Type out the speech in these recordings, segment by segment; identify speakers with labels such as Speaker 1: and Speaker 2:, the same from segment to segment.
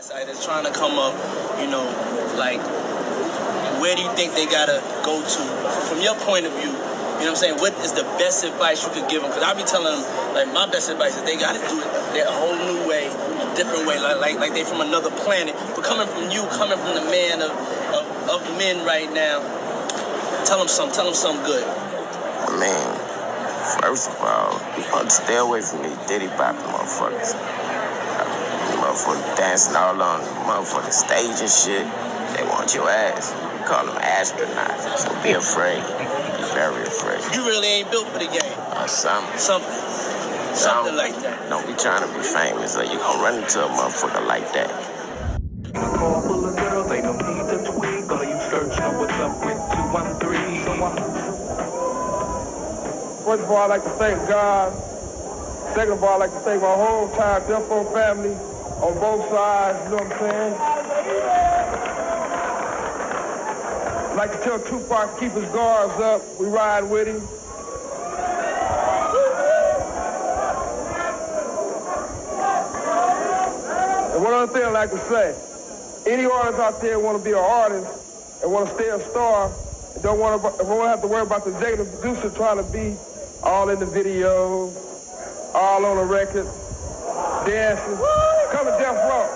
Speaker 1: That's trying to come up, like, where do you think they gotta go to? From your point of view, you know what I'm saying? What is the best advice you could give them? Because I be telling them, like, my best advice is they gotta do it a whole new way, a different way, like they from another planet. But coming from the man of men right now, tell them something good.
Speaker 2: I mean, first of all, stay away from these Diddy popping motherfuckers. Motherfuckers dancing all on the motherfucking stage and shit. They want your ass. We call them astronauts. So be afraid. Be very afraid.
Speaker 1: You really ain't built for the game. Something like that.
Speaker 2: Don't be trying to be famous or you gonna run into a motherfucker like that.
Speaker 3: Call full of girls, ain't no need to tweak. All you searching what's up with 213.
Speaker 4: First of all, I'd like to thank God. Second of all, I'd like to thank my whole entire Death Row family on both sides, you know what I'm saying? I'd like to tell Tupac to keep his guards up. We ride with him. And one other thing I'd like to say, any artist out there want to be an artist and want to stay a star, and don't want to have to worry about the executive producer trying to be all in the video, all on the record, dancing. Come to Death Row.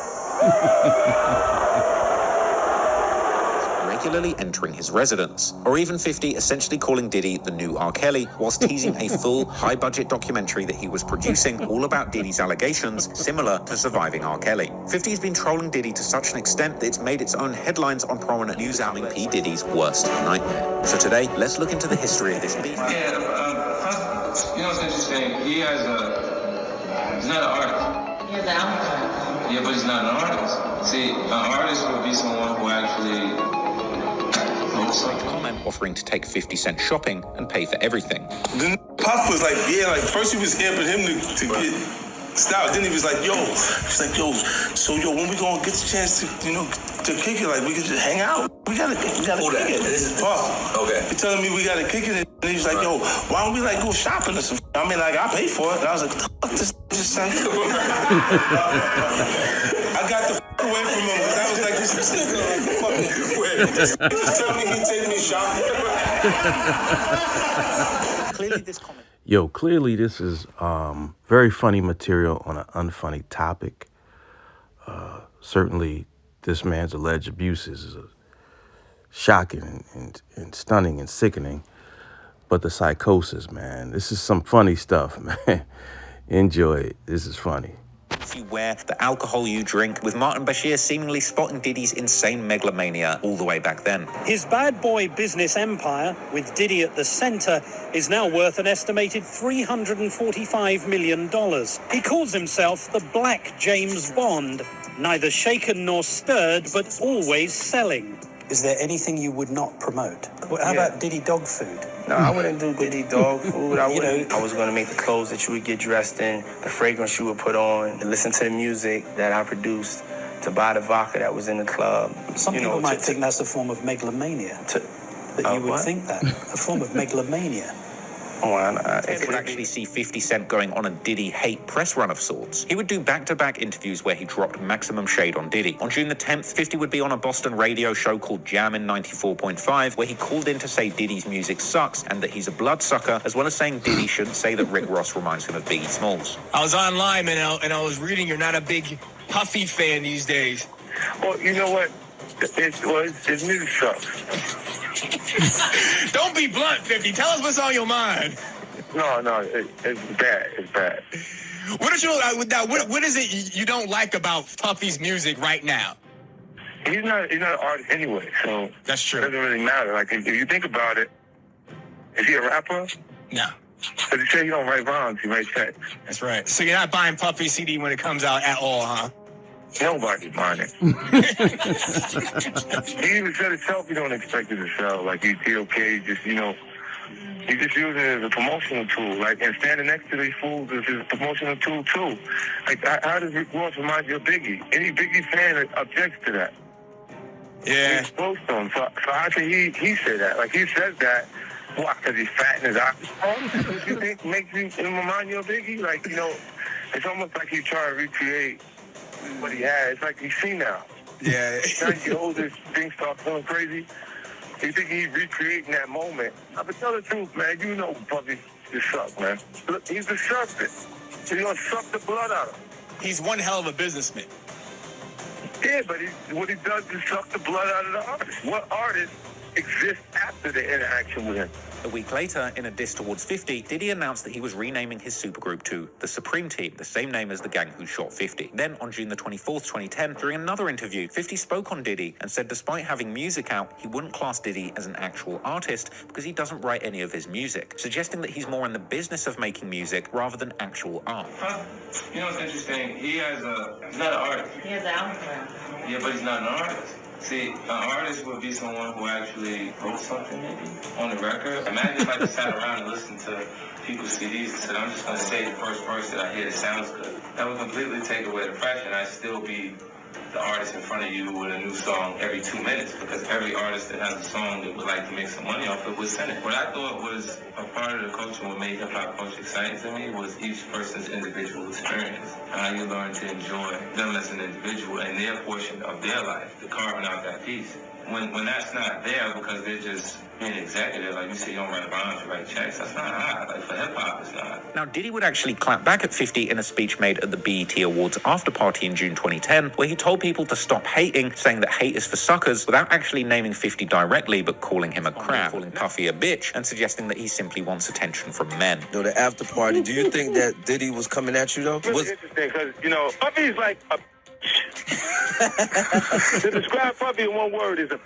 Speaker 5: Regularly entering his residence, or even 50 essentially calling Diddy the new R. Kelly, whilst teasing a full, high-budget documentary that he was producing all about Diddy's allegations, similar to Surviving R. Kelly. 50's been trolling Diddy to such an extent that it's made its own headlines on prominent news outlets. P. Diddy's worst nightmare. So today, let's look into the history of this beef.
Speaker 6: You know what's interesting? He's not an artist.
Speaker 7: He's an outcome.
Speaker 6: Yeah, but he's not an artist. See, an artist would be someone who actually
Speaker 5: comment offering to take 50 Cent shopping and pay for everything.
Speaker 8: Then Pop was like, first he was amping him to get style. Then he was like, so when we gonna get the chance to kick it, like we could just hang out. We gotta kick it. This is Pop. Okay. He telling me we gotta kick it, and he was like, why don't we like go shopping or some? I mean, like I pay for it, and I was like, what the fuck this just saying? I got the fuck away from him because I was like, this nigga fucking just tell me he take me shopping.
Speaker 9: Clearly this is very funny material on an unfunny topic. Certainly this man's alleged abuses is shocking and stunning and sickening. But the psychosis, man, this is some funny stuff, man. Enjoy it. This is funny.
Speaker 5: You wear, the alcohol you drink, with Martin Bashir seemingly spotting Diddy's insane megalomania all the way back then.
Speaker 10: His bad boy business empire, with Diddy at the center, is now worth an estimated $345 million. He calls himself the Black James Bond, neither shaken nor stirred, but always selling.
Speaker 11: Is there anything you would not promote? How about Diddy dog food?
Speaker 12: No, I wouldn't do Diddy dog food. I was going to make the clothes that you would get dressed in, the fragrance you would put on, to listen to the music that I produced, to buy the vodka that was in the club.
Speaker 11: Some people might think that's a form of megalomania. That you would think that. A form of megalomania.
Speaker 5: It would actually see 50 Cent going on a Diddy hate press run of sorts. He would do back-to-back interviews where he dropped maximum shade on Diddy. On June the 10th, 50 would be on a Boston radio show called Jam in 94.5, where he called in to say Diddy's music sucks and that he's a bloodsucker, as well as saying Diddy shouldn't say that Rick Ross reminds him of Biggie Smalls.
Speaker 13: I was online, man, and I was reading you're not a big Puffy fan these days.
Speaker 4: Well, you know what? His music sucks.
Speaker 13: Don't be blunt, 50. Tell us what's on your mind.
Speaker 4: No, it's bad. It's bad.
Speaker 13: What is it you don't like about Puffy's music right now?
Speaker 4: He's not an artist anyway, so
Speaker 13: that's true.
Speaker 4: It doesn't really matter. Like if you think about it, is he a rapper?
Speaker 13: No.
Speaker 4: Because he said he don't write rhymes, he writes text.
Speaker 13: That's right. So you're not buying Puffy's CD when it comes out at all, huh?
Speaker 4: Nobody's buying it. He even said himself he don't expect it to sell. Like he's okay, he just using it as a promotional tool. Like, and standing next to these fools is his promotional tool too. Like, how does Rick Ross remind you of Biggie? Any Biggie fan objects to that.
Speaker 13: Yeah.
Speaker 4: He's close to him. So how can he say that? Like he says that. Why? Because he's fat in his eyes. What you think makes you remind you of Biggie? Like, it's almost like he's trying to recreate what he had. It's like he's seen now.
Speaker 13: Yeah.
Speaker 4: Now you get older, things start going crazy. You think he's recreating that moment. But tell the truth, man. You know Puffy just suck, man. Look, he's the serpent. He's gonna suck the blood out of him.
Speaker 13: He's one hell of a businessman.
Speaker 4: Yeah, but what he does is suck the blood out of the artist. What artist exists after the interaction with him?
Speaker 5: A week later, in a diss towards 50, Diddy announced that he was renaming his supergroup to the Supreme Team, the same name as the gang who shot 50. Then, on June the 24th, 2010, during another interview, 50 spoke on Diddy and said despite having music out, he wouldn't class Diddy as an actual artist because he doesn't write any of his music, suggesting that he's more in the business of making music rather than actual art.
Speaker 6: You know what's interesting? He's not an artist.
Speaker 7: He has an album.
Speaker 6: Yeah, but he's not an artist. See, an artist would be someone who actually wrote something maybe on the record. Imagine if I just sat around and listened to people's CDs and said, I'm just going to say the first verse that I hear that sounds good. That would completely take away the pressure, and I'd still be the artist in front of you with a new song every 2 minutes, because every artist that has a song that would like to make some money off it would send it. What I thought was a part of the culture, what made hip-hop culture exciting to me, was each person's individual experience. How you learn to enjoy them as an individual and their portion of their life, the carving out that piece. When that's not there because they're just being executive, like you say, you don't write bonds, you write checks, that's not hot. Like for hip-hop, it's not.
Speaker 5: Now, Diddy would actually clap back at 50 in a speech made at the BET Awards after party in June 2010, where he told people to stop hating, saying that hate is for suckers, without actually naming 50 directly, but calling him a crab, calling Puffy a bitch, and suggesting that he simply wants attention from men.
Speaker 2: Yo, the after party, do you think that Diddy was coming at you, though?
Speaker 4: It's really interesting because, you know, Puffy's like a... To describe Puffy in one word is a...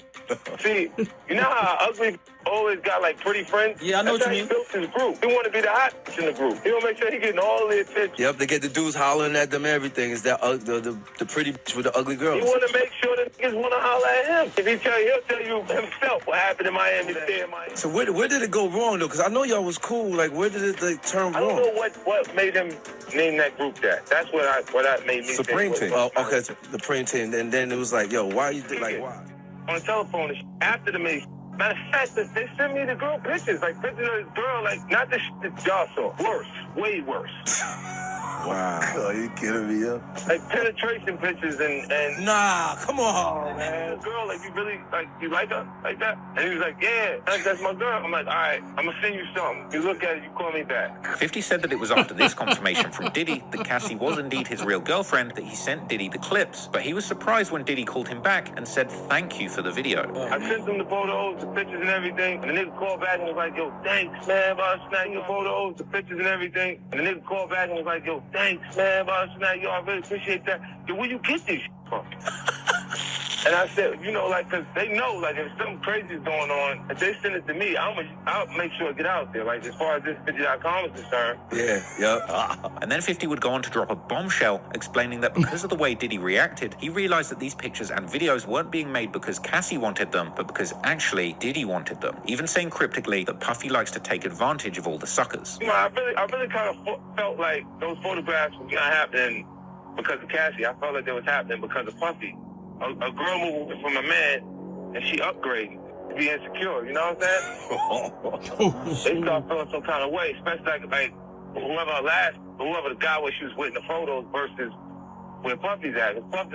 Speaker 4: See, you know how ugly always got like pretty friends?
Speaker 1: Yeah, I know
Speaker 4: That's
Speaker 1: what you
Speaker 4: how he built his group. He want to be the hot in the group. He want to make sure he getting all the attention.
Speaker 2: Yep, they get the dudes hollering at them and everything. Is that the pretty bitch with the ugly girls?
Speaker 4: He want to make sure that niggas want to holler at him. If he tell you, he'll tell you himself what happened in Miami. Stay in Miami.
Speaker 2: So where did it go wrong, though? Because I know y'all was cool. Like, where did it turn wrong?
Speaker 4: I don't know what made him name that group that. That's what made me
Speaker 2: Supreme
Speaker 4: think.
Speaker 2: Team. Oh, okay, the Supreme Team. And then it was like, yo, why you like why?
Speaker 4: On the telephone, after the meeting. Matter of fact, they sent me the girl pictures, like pictures of this girl, like not the shit that y'all saw. Worse, way worse.
Speaker 2: Wow.
Speaker 8: Oh, you kidding me, yo?
Speaker 4: Like penetration pictures and
Speaker 2: Nah, come on,
Speaker 4: man. Girl, like you really you like her like that? And he was like, yeah, that's my girl. I'm like, all right, I'm gonna send you something. You look at it, you call me back.
Speaker 5: 50 said that it was after this confirmation from Diddy that Cassie was indeed his real girlfriend that he sent Diddy the clips. But he was surprised when Diddy called him back and said thank you for the video.
Speaker 4: I sent him the photos, the pictures and everything. And the nigga called back and was like, yo, thanks, man, about snapping your photos, the pictures and everything. And the nigga called back and was like, yo, thanks, man, about snapping. Yo, I really appreciate that. Yo, where you get this from? And I said, you know, like, because they know, like, if something crazy is going on, if they send it to me, I'll make sure it get out there. Like, as far as this video.com is concerned.
Speaker 2: Yeah, yep.
Speaker 5: And then 50 would go on to drop a bombshell, explaining that because of the way Diddy reacted, he realized that these pictures and videos weren't being made because Cassie wanted them, but because actually Diddy wanted them. Even saying cryptically that Puffy likes to take advantage of all the suckers.
Speaker 4: You know, I really kind of felt like those photographs were not happening because of Cassie. I felt like they was happening because of Puffy. A girl moved from a man, and she upgraded to be insecure. You know what I'm saying? They start feeling some kind of way, especially like whoever the guy where she was with in the photos versus where Puffy's at. Because Puff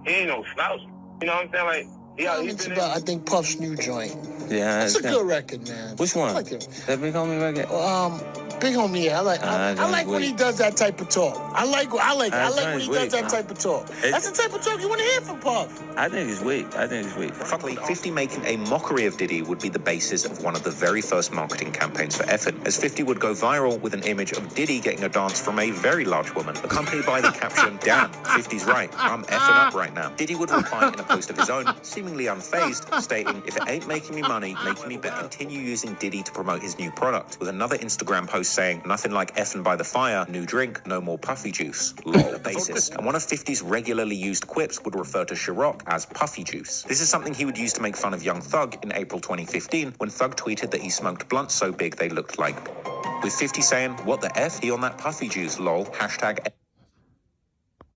Speaker 4: he ain't no slouch. You know what I'm saying? Like, yeah,
Speaker 14: it's about, I think, Puff's new joint.
Speaker 2: Yeah,
Speaker 14: it's a good record, man.
Speaker 2: Which one?
Speaker 14: I like it.
Speaker 2: That Big Homie record?
Speaker 14: Big Homie, yeah. I like when he does that type of talk. I like when he does that type of talk. That's the type of talk you want to hear from Puff.
Speaker 2: I think it's weak.
Speaker 5: Funnily, 50 making a mockery of Diddy would be the basis of one of the very first marketing campaigns for Effin', as 50 would go viral with an image of Diddy getting a dance from a very large woman, accompanied by the caption, "Damn, 50's right, I'm effing up right now." Diddy would reply in a post of his own, seemingly unfazed, stating, "If it ain't making me money, making me better." Continue using Diddy to promote his new product, with another Instagram post saying, "Nothing like effing by the fire, new drink, no more puffy juice." Lol, basis. And one of 50's regularly used quips would refer to Ciroc as puffy juice. This is something he would use to make fun of Young Thug in April 2015, when Thug tweeted that he smoked blunts so big they looked like, with 50 saying, "What the F? He on that puffy juice, lol. Hashtag